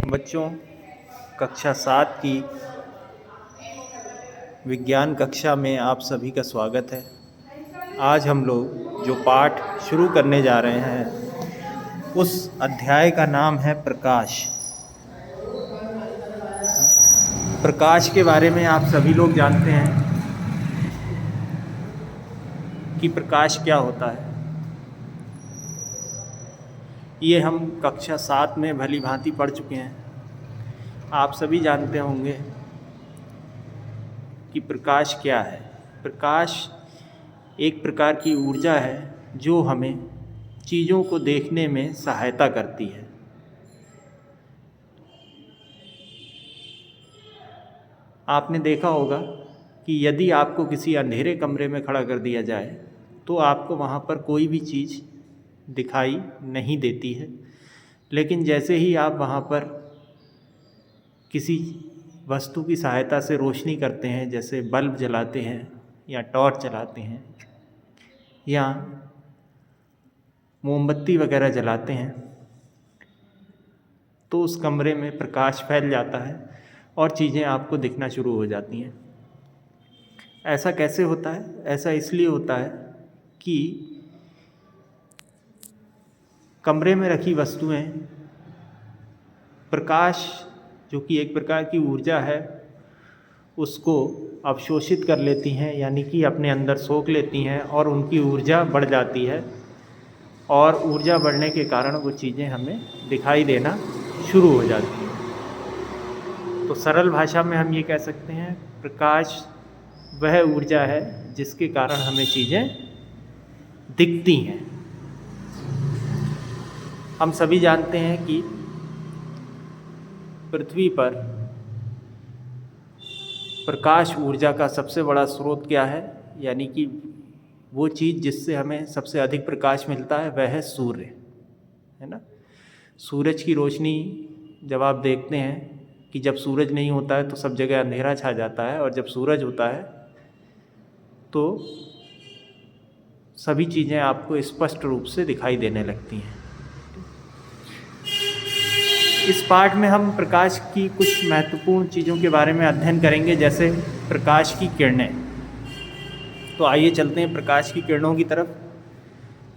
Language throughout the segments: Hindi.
बच्चों, कक्षा 7 की विज्ञान कक्षा में आप सभी का स्वागत है। आज हम लोग जो पाठ शुरू करने जा रहे हैं उस अध्याय का नाम है प्रकाश। प्रकाश के बारे में आप सभी लोग जानते हैं कि प्रकाश क्या होता है। ये हम कक्षा 7 में भली भांति पढ़ चुके हैं। आप सभी जानते होंगे कि प्रकाश क्या है। प्रकाश एक प्रकार की ऊर्जा है जो हमें चीज़ों को देखने में सहायता करती है। आपने देखा होगा कि यदि आपको किसी अंधेरे कमरे में खड़ा कर दिया जाए तो आपको वहाँ पर कोई भी चीज़ दिखाई नहीं देती है, लेकिन जैसे ही आप वहाँ पर किसी वस्तु की सहायता से रोशनी करते हैं, जैसे बल्ब जलाते हैं या टॉर्च जलाते हैं या मोमबत्ती वगैरह जलाते हैं, तो उस कमरे में प्रकाश फैल जाता है और चीज़ें आपको दिखना शुरू हो जाती हैं। ऐसा कैसे होता है? ऐसा इसलिए होता है कि कमरे में रखी वस्तुएं प्रकाश, जो कि एक प्रकार की ऊर्जा है, उसको अवशोषित कर लेती हैं, यानी कि अपने अंदर सोख लेती हैं और उनकी ऊर्जा बढ़ जाती है और ऊर्जा बढ़ने के कारण वो चीज़ें हमें दिखाई देना शुरू हो जाती हैं। तो सरल भाषा में हम ये कह सकते हैं, प्रकाश वह ऊर्जा है जिसके कारण हमें चीज़ें दिखती हैं। हम सभी जानते हैं कि पृथ्वी पर प्रकाश ऊर्जा का सबसे बड़ा स्रोत क्या है, यानी कि वो चीज़ जिससे हमें सबसे अधिक प्रकाश मिलता है वह है सूर्य, है ना। सूरज की रोशनी जब आप देखते हैं कि जब सूरज नहीं होता है तो सब जगह अंधेरा छा जाता है, और जब सूरज होता है तो सभी चीज़ें आपको स्पष्ट रूप से दिखाई देने लगती हैं। इस पाठ में हम प्रकाश की कुछ महत्वपूर्ण चीज़ों के बारे में अध्ययन करेंगे, जैसे प्रकाश की किरणें। तो आइए चलते हैं प्रकाश की किरणों की तरफ।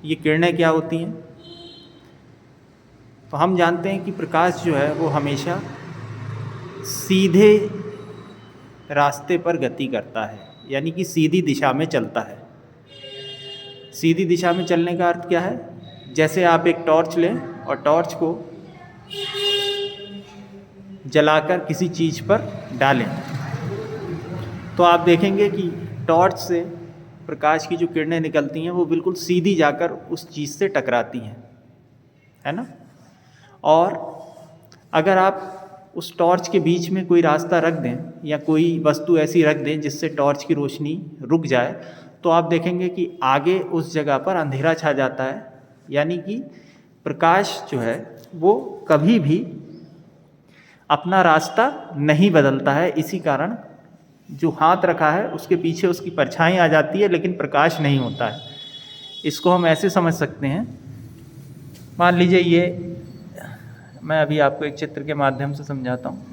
ये किरणें क्या होती हैं? तो हम जानते हैं कि प्रकाश जो है वो हमेशा सीधे रास्ते पर गति करता है, यानी कि सीधी दिशा में चलता है। सीधी दिशा में चलने का अर्थ क्या है? जैसे आप एक टॉर्च लें और टॉर्च को जलाकर किसी चीज़ पर डालें तो आप देखेंगे कि टॉर्च से प्रकाश की जो किरणें निकलती हैं वो बिल्कुल सीधी जाकर उस चीज़ से टकराती हैं, है ना। और अगर आप उस टॉर्च के बीच में कोई रास्ता रख दें या कोई वस्तु ऐसी रख दें जिससे टॉर्च की रोशनी रुक जाए, तो आप देखेंगे कि आगे उस जगह पर अंधेरा छा जाता है। यानी कि प्रकाश जो है वो कभी भी अपना रास्ता नहीं बदलता है। इसी कारण जो हाथ रखा है उसके पीछे उसकी परछाई आ जाती है, लेकिन प्रकाश नहीं होता है। इसको हम ऐसे समझ सकते हैं, मान लीजिए ये मैं अभी आपको एक चित्र के माध्यम से समझाता हूँ।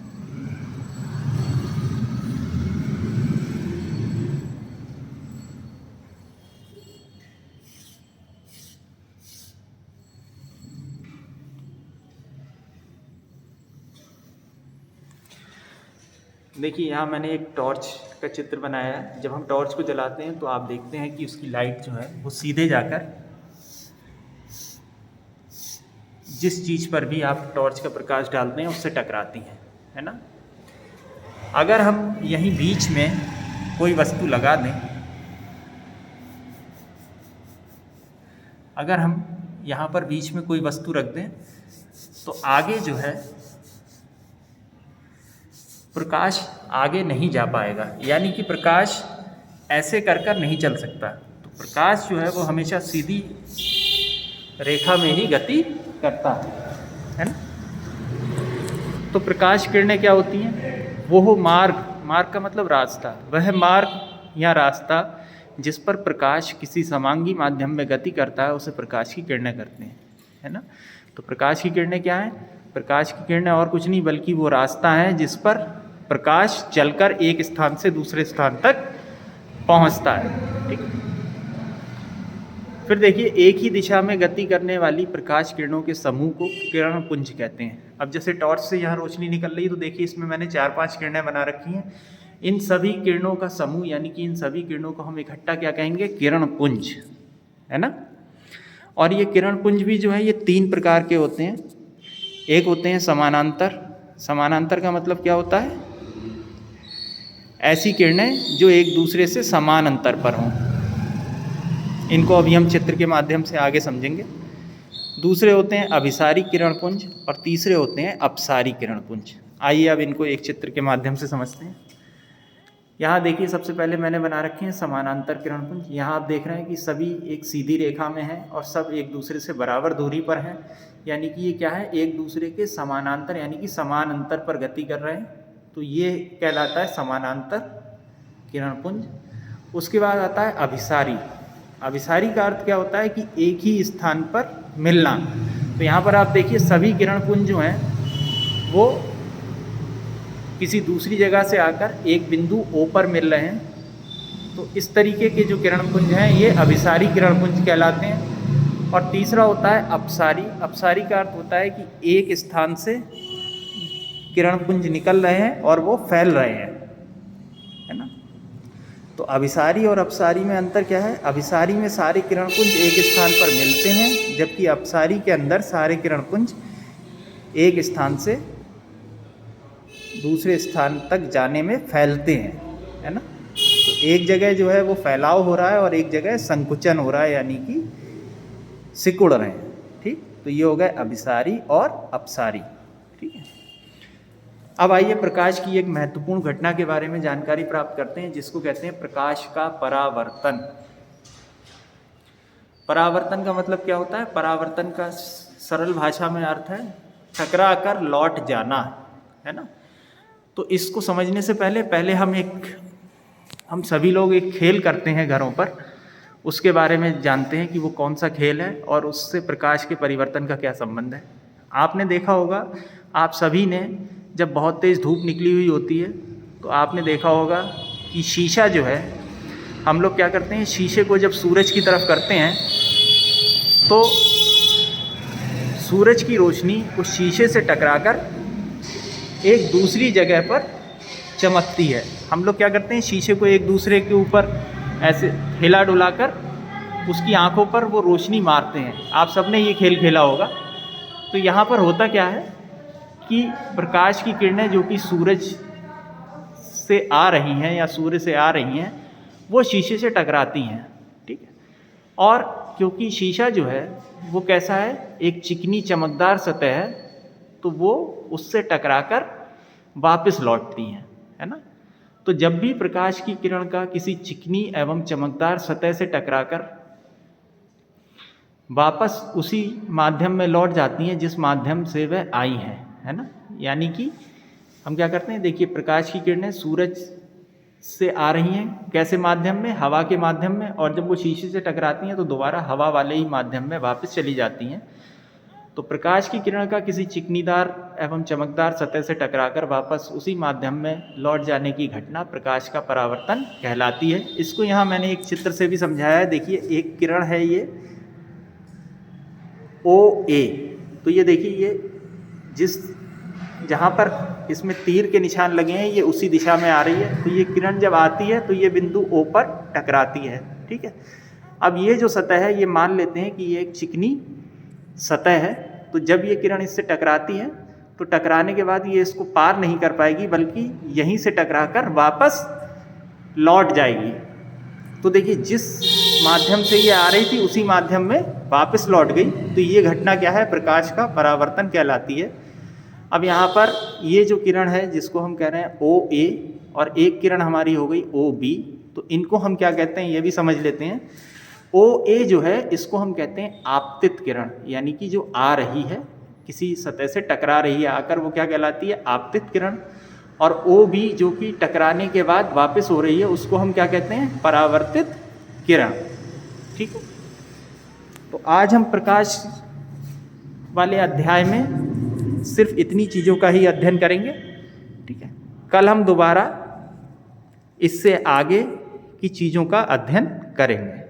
देखिए, यहाँ मैंने एक टॉर्च का चित्र बनाया है। जब हम टॉर्च को जलाते हैं तो आप देखते हैं कि उसकी लाइट जो है वो सीधे जाकर जिस चीज़ पर भी आप टॉर्च का प्रकाश डालते हैं उससे टकराती हैं, है ना। अगर हम यहीं बीच में कोई वस्तु लगा दें, अगर हम यहाँ पर बीच में कोई वस्तु रख दें तो आगे जो है प्रकाश आगे नहीं जा पाएगा, यानी कि प्रकाश ऐसे कर नहीं चल सकता। तो प्रकाश जो है वो हमेशा सीधी रेखा में ही गति करता है ना। तो प्रकाश किरणें क्या होती हैं? वो मार्ग का मतलब रास्ता, वह मार्ग या रास्ता जिस पर प्रकाश किसी समांगी माध्यम में गति करता है उसे प्रकाश की किरणें करते हैं, है ना। तो प्रकाश की किरणें क्या हैं? प्रकाश की किरणें और कुछ नहीं बल्कि वो रास्ता है जिस पर प्रकाश चलकर एक स्थान से दूसरे स्थान तक पहुंचता है। ठीक है। फिर देखिए, एक ही दिशा में गति करने वाली प्रकाश किरणों के समूह को किरण पुंज कहते हैं। अब जैसे टॉर्च से यहाँ रोशनी निकल रही है तो देखिए इसमें मैंने 4-5 किरणें बना रखी हैं। इन सभी किरणों का समूह यानी कि इन सभी किरणों को हम इकट्ठा क्या कहेंगे? किरण पुंज, है ना। और ये किरण पुंज भी जो है ये 3 प्रकार के होते हैं। एक होते हैं समानांतर। समानांतर का मतलब क्या होता है? ऐसी किरणें जो एक दूसरे से समान अंतर पर हों। इनको अभी हम चित्र के माध्यम से आगे समझेंगे। दूसरे होते हैं अभिसारी किरण पुंज और तीसरे होते हैं अपसारी किरण पुंज। आइए अब इनको एक चित्र के माध्यम से समझते हैं। यहाँ देखिए, सबसे पहले मैंने बना रखे हैं समानांतर किरण पुंज। यहाँ आप देख रहे हैं कि सभी एक सीधी रेखा में हैं और सब एक दूसरे से बराबर दूरी पर हैं, यानी कि ये क्या है? एक दूसरे के समानांतर यानी कि समान अंतर पर गति कर रहे हैं, तो ये कहलाता है समानांतर किरण पुंज। उसके बाद आता है अभिसारी। अभिसारी का अर्थ क्या होता है कि एक ही स्थान पर मिलना। तो यहाँ पर आप देखिए सभी किरण पुंज जो हैं वो किसी दूसरी जगह से आकर एक बिंदु O पर मिल रहे हैं। तो इस तरीके के जो किरण पुंज हैं ये अभिसारी किरण पुंज कहलाते हैं। और तीसरा होता है अपसारी। अपसारी का अर्थ होता है कि एक स्थान से किरण पुंज निकल रहे हैं और वो फैल रहे हैं, है ना। तो अभिसारी और अपसारी में अंतर क्या है? अभिसारी में सारे किरण पुंज एक स्थान पर मिलते हैं, जबकि अपसारी के अंदर सारे किरण पुंज एक स्थान से दूसरे स्थान तक जाने में फैलते हैं, है ना। तो एक जगह जो है वो फैलाव हो रहा है और एक जगह संकुचन हो रहा है, यानी कि सिकुड़ रहे हैं। ठीक, तो ये हो गए अभिसारी और अपसारी। ठीक है। अब आइए प्रकाश की एक महत्वपूर्ण घटना के बारे में जानकारी प्राप्त करते हैं, जिसको कहते हैं प्रकाश का परावर्तन। परावर्तन का मतलब क्या होता है? परावर्तन का सरल भाषा में अर्थ है टकरा कर लौट जाना, है ना। तो इसको समझने से पहले हम सभी लोग एक खेल करते हैं घरों पर, उसके बारे में जानते हैं कि वो कौन सा खेल है और उससे प्रकाश के परिवर्तन का क्या संबंध है। आपने देखा होगा, आप सभी ने जब बहुत तेज़ धूप निकली हुई होती है तो आपने देखा होगा कि शीशा जो है, हम लोग क्या करते हैं, शीशे को जब सूरज की तरफ करते हैं तो सूरज की रोशनी उस शीशे से टकराकर एक दूसरी जगह पर चमकती है। हम लोग क्या करते हैं, शीशे को एक दूसरे के ऊपर ऐसे हिला डुला कर उसकी आंखों पर वो रोशनी मारते हैं। आप सबने ये खेल खेला होगा। तो यहाँ पर होता क्या है कि प्रकाश की किरणें जो कि सूरज से आ रही हैं या सूर्य से आ रही हैं वो शीशे से टकराती हैं। ठीक है। और क्योंकि शीशा जो है वो कैसा है, एक चिकनी चमकदार सतह है, तो वो उससे टकराकर वापस लौटती हैं, है ना। तो जब भी प्रकाश की किरण का किसी चिकनी एवं चमकदार सतह से टकराकर वापस उसी माध्यम में लौट जाती हैं जिस माध्यम से वह आई हैं, है ना। यानी कि हम क्या करते हैं, देखिए प्रकाश की किरणें सूरज से आ रही हैं, कैसे माध्यम में, हवा के माध्यम में, और जब वो शीशे से टकराती हैं तो दोबारा हवा वाले ही माध्यम में वापस चली जाती हैं। तो प्रकाश की किरण का किसी चिकनीदार एवं चमकदार सतह से टकराकर वापस उसी माध्यम में लौट जाने की घटना प्रकाश का परावर्तन कहलाती है। इसको यहाँ मैंने एक चित्र से भी समझाया है। देखिए एक किरण है ये OA, तो ये देखिए ये जहाँ पर इसमें तीर के निशान लगे हैं ये उसी दिशा में आ रही है। तो ये किरण जब आती है तो ये बिंदु O पर टकराती है। ठीक है। अब ये जो सतह है ये मान लेते हैं कि ये एक चिकनी सतह है। तो जब ये किरण इससे टकराती है तो टकराने के बाद ये इसको पार नहीं कर पाएगी, बल्कि यहीं से टकराकर वापस लौट जाएगी। तो देखिए जिस माध्यम से ये आ रही थी उसी माध्यम में वापस लौट गई। तो ये घटना क्या है, प्रकाश का परावर्तन कहलाती है। अब यहाँ पर ये जो किरण है जिसको हम कह रहे हैं OA और एक किरण हमारी हो गई OB, तो इनको हम क्या कहते हैं ये भी समझ लेते हैं। OA जो है इसको हम कहते हैं आपतित किरण, यानी कि जो आ रही है किसी सतह से टकरा रही है आकर, वो क्या कहलाती है, आपतित किरण। और OB जो कि टकराने के बाद वापस हो रही है उसको हम क्या कहते हैं, परावर्तित किरण। ठीक है। तो आज हम प्रकाश वाले अध्याय में सिर्फ इतनी चीज़ों का ही अध्ययन करेंगे। ठीक है, कल हम दोबारा इससे आगे की चीज़ों का अध्ययन करेंगे।